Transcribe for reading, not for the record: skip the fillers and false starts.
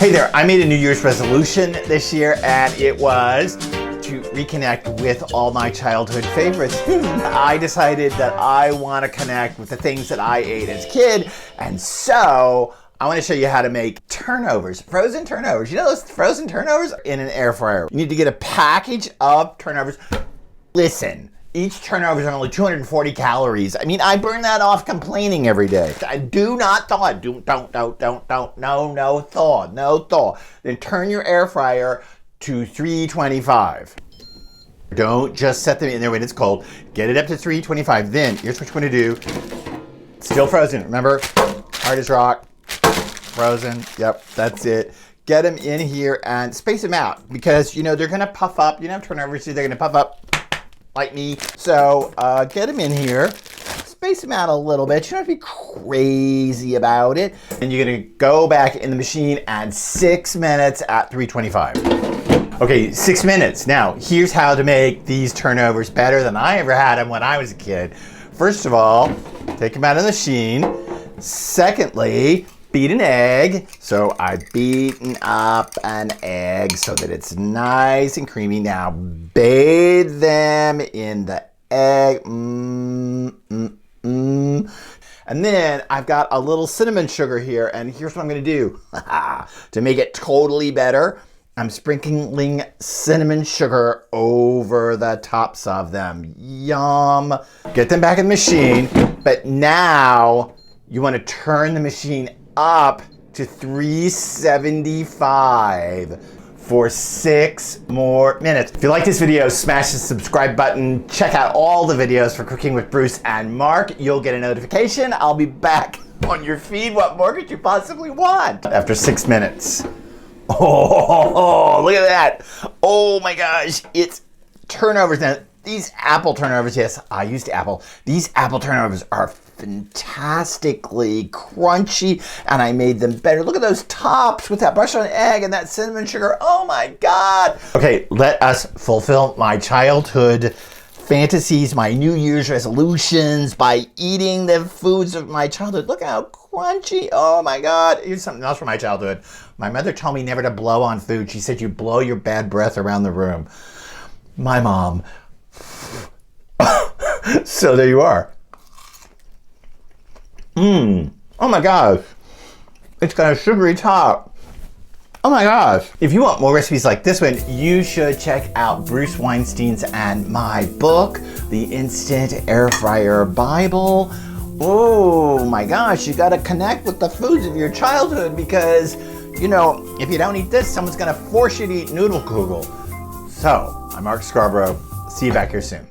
Hey there, I made a New Year's resolution this year, and it was to reconnect with all my childhood favorites. I decided that I want to connect with the things that I ate as a kid, and so I want to show you how to make turnovers, frozen turnovers. You know those frozen turnovers in an air fryer. You need to get a package of turnovers. Listen, each turnover is only 240 calories. I mean, I burn that off complaining every day. I do not thaw. No thaw. Then turn your air fryer to 325. Don't just set them in there when it's cold. Get it up to 325. Then here's what you want to do. Still frozen. Remember, hard as rock, frozen. Yep, that's it. Get them in here and space them out because, you know, they're going to puff up. You know, turnovers, they're going to puff up like me. So get them in here. Space them out a little bit. You don't have to be crazy about it. And you're going to go back in the machine and 6 minutes at 325. Okay, 6 minutes. Now, here's how to make these turnovers better than I ever had them when I was a kid. First of all, take them out of the machine. Secondly, beat an egg. So I've beaten up an egg so that it's nice and creamy. Now, bathe them in the egg. And then I've got a little cinnamon sugar here, and here's what I'm going to do. To make it totally better, I'm sprinkling cinnamon sugar over the tops of them. Yum. Get them back in the machine, but now you want to turn the machine up to 375 for 6 more minutes. If you like this video, smash the subscribe button. Check out all the videos for Cooking with Bruce and Mark. You'll get a notification. I'll be back on your feed. What more could you possibly want? After 6 minutes. Oh, look at that. Oh my gosh, it's turnovers. Now, these apple turnovers, yes, I used apple. These apple turnovers are fantastically crunchy, and I made them better. Look at those tops with that brushed on egg and that cinnamon sugar. Oh my God. Okay, let us fulfill my childhood fantasies, my New Year's resolutions by eating the foods of my childhood. Look how crunchy. Oh my God. Here's something else from my childhood. My mother told me never to blow on food. She said you blow your bad breath around the room. My mom. So there you are. Oh my gosh. It's got a sugary top. Oh my gosh. If you want more recipes like this one, you should check out Bruce Weinstein's and my book, The Instant Air Fryer Bible. Oh my gosh, you gotta connect with the foods of your childhood because, you know, if you don't eat this, someone's gonna force you to eat noodle kugel. So, I'm Mark Scarborough. See you back here soon.